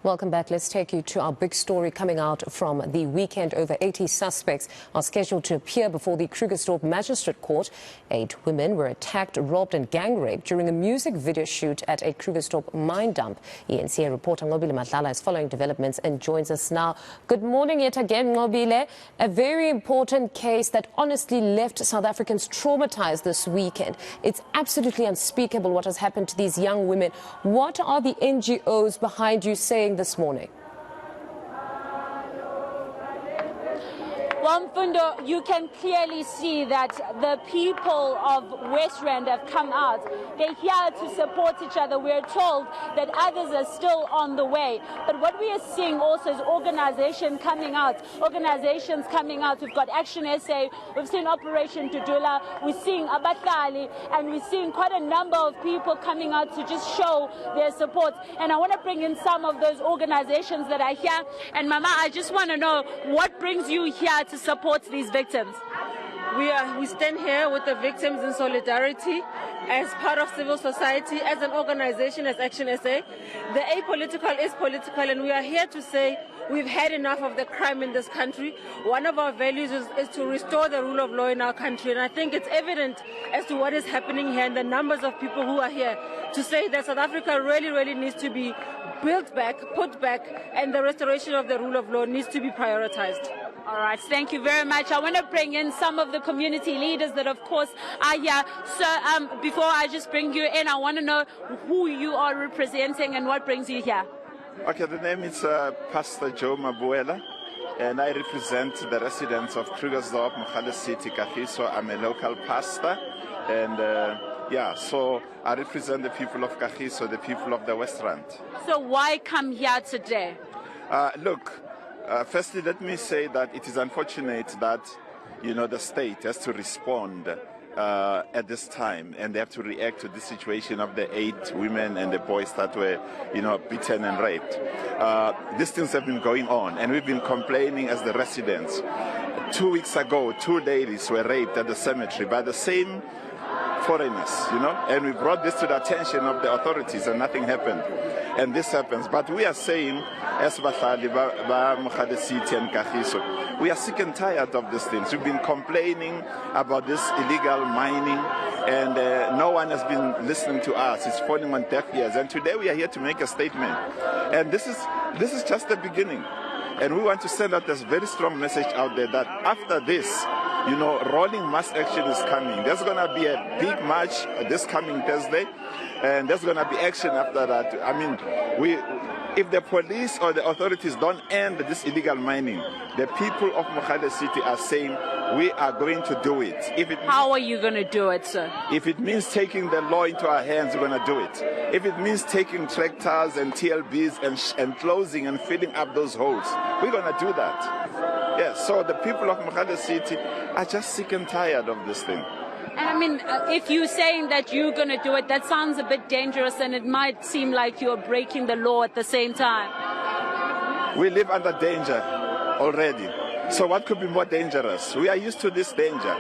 Welcome back. Let's take you to our big story coming out from the weekend. Over 80 suspects are scheduled to appear before the Krugersdorp Magistrate court. 8 women were attacked, robbed and gang raped during a music video shoot at a Krugersdorp mine dump. eNCA reporter Nqobile Madlala is following developments and joins us now. Good morning yet again, Nqobile. A very important case that honestly left South Africans traumatized this weekend. It's absolutely unspeakable what has happened to these young women. What are the NGOs behind you saying this morning? Well, Mfundo, you can clearly see that the people of West Rand have come out. They're here to support each other. We're told that others are still on the way. But what we are seeing also is organizations coming out. We've got Action SA, we've seen Operation Dudula, we're seeing Abahlali, and we're seeing quite a number of people coming out to just show their support. And I want to bring in some of those organizations that are here. And Mama, I just want to know, what brings you here to support these victims? We stand here with the victims in solidarity as part of civil society, as an organization, as Action SA. The apolitical is political, and we are here to say we've had enough of the crime in this country. One of our values is to restore the rule of law in our country, and I think it's evident as to what is happening here and the numbers of people who are here to say that South Africa really needs to be built back, put back, and the restoration of the rule of law needs to be prioritized. All right, thank you very much. I want to bring in some of the community leaders that, of course, are here. So before I just bring you in, I want to know who you are representing and what brings you here. Okay, the name is Pastor Joe Mabuela, and I represent the residents of Krugersdorp Magistrate. I'm a local pastor, and so I represent the people of Kagiso, the people of the West Rand. So why come here today? Firstly, let me say that it is unfortunate that, the state has to respond at this time, and they have to react to the situation of the 8 women and the boys that were, beaten and raped. These things have been going on, and we've been complaining as the residents. 2 weeks ago, 2 ladies were raped at the cemetery by the same foreigners, and we brought this to the attention of the authorities, and nothing happened. And this happens. But we are saying, as Bahlali, City and Kagiso, we are sick and tired of these things. We've been complaining about this illegal mining, and no one has been listening to us. It's falling on deaf ears. And today we are here to make a statement. And this is just the beginning. And we want to send out this very strong message out there that after this, rolling mass action is coming. There's going to be a big march this coming Thursday, and there's going to be action after that. I mean, if the police or the authorities don't end this illegal mining, the people of Nqobile City are saying we are going to do it. How are you going to do it, sir? If it means taking the law into our hands, we're going to do it. If it means taking tractors and TLBs and closing and filling up those holes, we're going to do that. Yes, so the people of Nqobile City are just sick and tired of this thing. And I mean, if you're saying that you're going to do it, that sounds a bit dangerous, and it might seem like you're breaking the law at the same time. We live under danger already. So what could be more dangerous? We are used to this danger.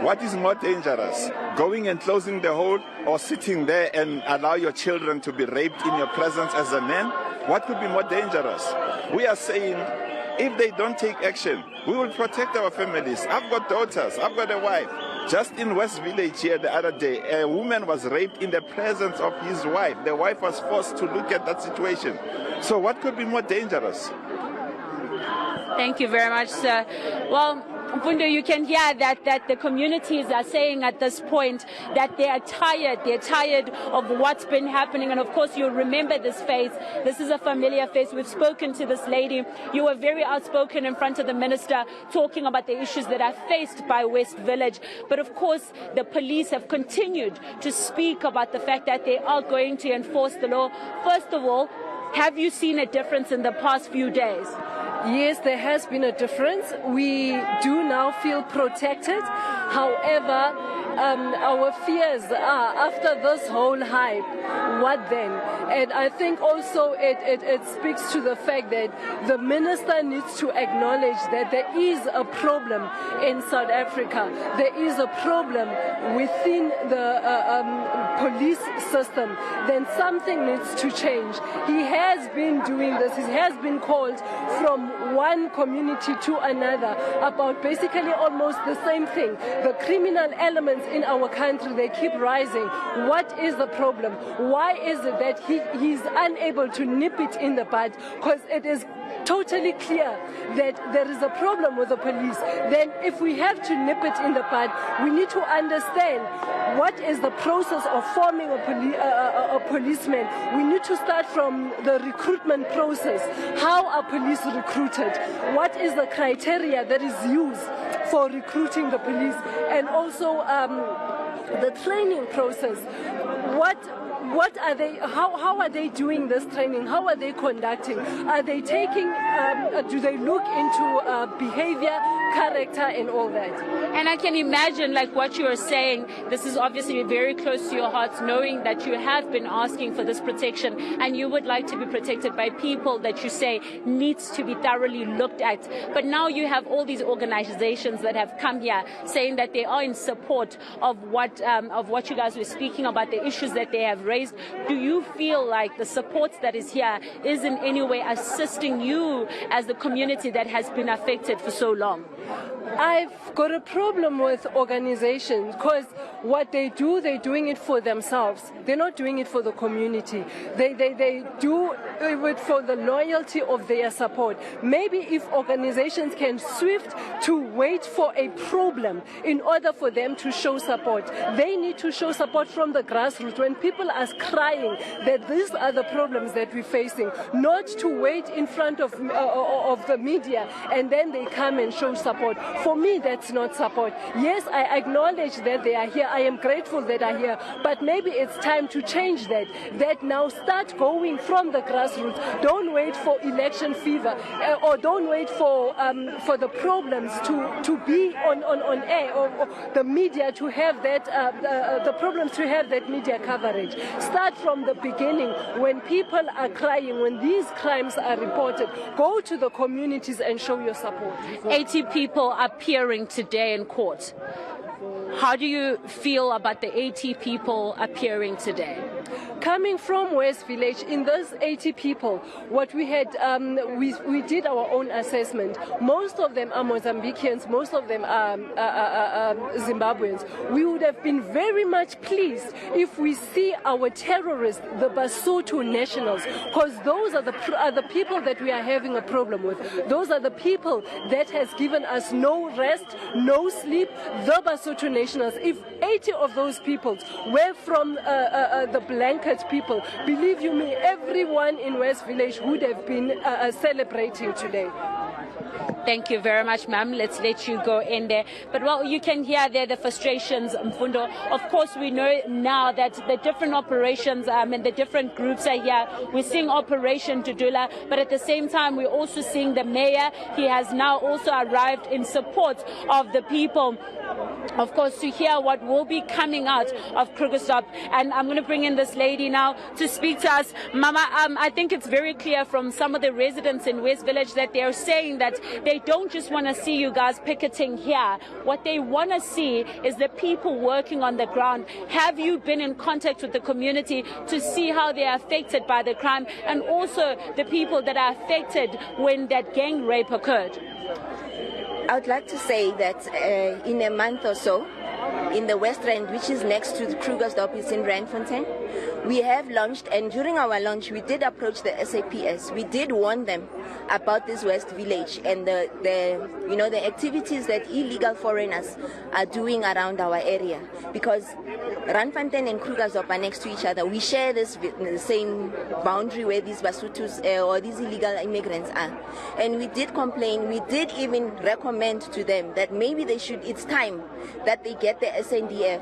What is more dangerous? Going and closing the hole, or sitting there and allow your children to be raped in your presence as a man? What could be more dangerous? We are saying, if they don't take action, we will protect our families. I've got daughters, I've got a wife. Just in West Village here the other day, a woman was raped in the presence of his wife. The wife was forced to look at that situation. So what could be more dangerous? Thank you very much, sir. Well, Mfundo, you can hear that the communities are saying at this point that they are tired. They're tired of what's been happening. And of course, you'll remember this face. This is a familiar face. We've spoken to this lady. You were very outspoken in front of the minister, talking about the issues that are faced by West Village. But of course, the police have continued to speak about the fact that they are going to enforce the law. First of all, have you seen a difference in the past few days? Yes, there has been a difference. We do now feel protected. However, our fears are, after this whole hype, what then? And I think also it speaks to the fact that the minister needs to acknowledge that there is a problem in South Africa. There is a problem within the police system. Then something needs to change. He has been doing this. He has been called from one community to another about basically almost the same thing. The criminal elements in our country, they keep rising. What is the problem? Why is it that he's unable to nip it in the bud? Because it is totally clear that there is a problem with the police. Then if we have to nip it in the bud, we need to understand what is the process of forming a policeman. We need to start from the recruitment process. How are police recruited? What is the criteria that is used for recruiting the police? And also the training process. What are they? How are they doing this training? How are they conducting? Are they taking? Do they look into behavior, character, and all that? And I can imagine, like what you are saying, this is obviously very close to your heart, knowing that you have been asking for this protection, and you would like to be protected by people that you say needs to be thoroughly looked at. But now you have all these organizations that have come here saying that they are in support of what you guys were speaking about, the issues that they have raised. Do you feel like the support that is here is in any way assisting you as the community that has been affected for so long? I've got a problem with organizations because what they do, they're doing it for themselves. They're not doing it for the community. They do it for the loyalty of their support. Maybe if organizations can swift to wait for a problem in order for them to show support, they need to show support from the grassroots when people are crying that these are the problems that we're facing, not to wait in front of the media and then they come and show support. For me, that's not support. Yes, I acknowledge that they are here. I am grateful that they are here. But maybe it's time to change that. That now start going from the grassroots. Don't wait for election fever or don't wait for the problems to be on air or the media to have that, the problems to have that media coverage. Start from the beginning when people are crying, when these crimes are reported. Go to the communities and show your support. 80 people appearing today in court. How do you feel about the 80 people appearing today? Coming from West Village, in those 80 people, what we had, we did our own assessment. Most of them are Mozambicans, most of them are Zimbabweans. We would have been very much pleased if we see our terrorists, the Basotho nationals, because those are the people that we are having a problem with. Those are the people that has given us no rest, no sleep, the Basotho nationals. If 80 of those people were from the blanket people, believe you me, everyone in West Village would have been celebrating today. Thank you very much, ma'am. Let's let you go in there. But well, you can hear there the frustrations, Mfundo. Of course, we know now that the different operations and the different groups are here. We're seeing Operation Dudula, but at the same time, we're also seeing the mayor. He has now also arrived in support of the people. Of course, to hear what will be coming out of Krugersdorp. And I'm going to bring in this lady now to speak to us. Mama, I think it's very clear from some of the residents in West Village that they're saying that they don't just want to see you guys picketing here. What they want to see is the people working on the ground. Have you been in contact with the community to see how they are affected by the crime and also the people that are affected when that gang rape occurred? I would like to say that in a month or so, in the West Rand, which is next to the Krugersdorp, is in Randfontein, we have launched, and during our launch, we did approach the SAPS. We did warn them about this West Village and the activities that illegal foreigners are doing around our area, because Randfontein and Krugersdorp are next to each other. We share the same boundary where these Basutus or these illegal immigrants are. And we did complain, we did even recommend to them that maybe it's time that they get the SNDF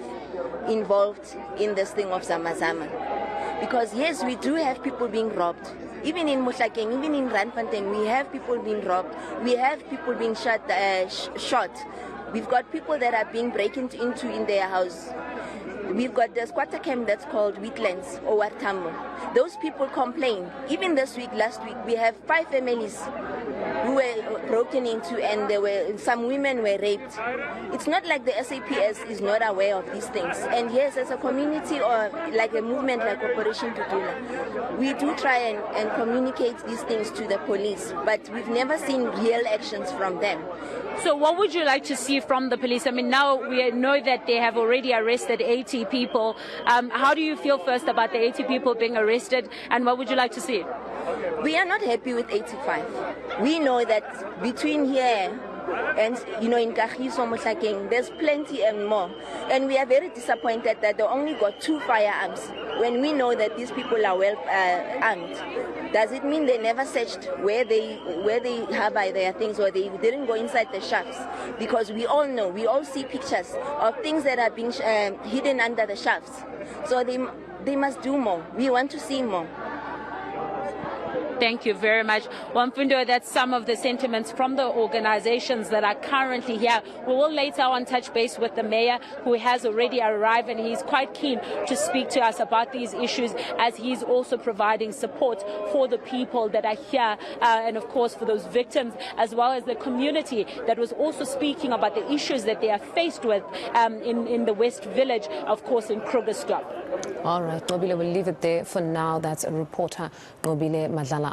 involved in this thing of Zamazama. Because yes, we do have people being robbed. Even in Muhlakeng, even in Randfontein, we have people being robbed. We have people being shot We've got people that are being broken into in their house. We've got the squatter camp that's called Wheatlands or Watambo. Those people complain. Even this week, last week, we have 5 families who were broken into, and some women were raped. It's not like the SAPS is not aware of these things. And yes, as a community or like a movement like Operation Tutula, we do try and communicate these things to the police, but we've never seen real actions from them. So what would you like to see from the police? I mean, now we know that they have already arrested 80 people. How do you feel first about the 80 people being arrested, and what would you like to see? We are not happy with 85. We know that between here and, in Kagiso, Mohlakeng, there's plenty and more. And we are very disappointed that they only got 2 firearms when we know that these people are well armed. Does it mean they never searched where they have their things, or they didn't go inside the shafts? Because we all know, we all see pictures of things that are being hidden under the shafts. So they must do more. We want to see more. Thank you very much. Wamfundo, that's some of the sentiments from the organizations that are currently here. We will later on touch base with the mayor, who has already arrived, and he's quite keen to speak to us about these issues, as he's also providing support for the people that are here, and of course for those victims, as well as the community that was also speaking about the issues that they are faced with in the West Village, of course in Krugersdorp. All right, Nqobile, we'll leave it there for now. That's a reporter, Nqobile Madlala.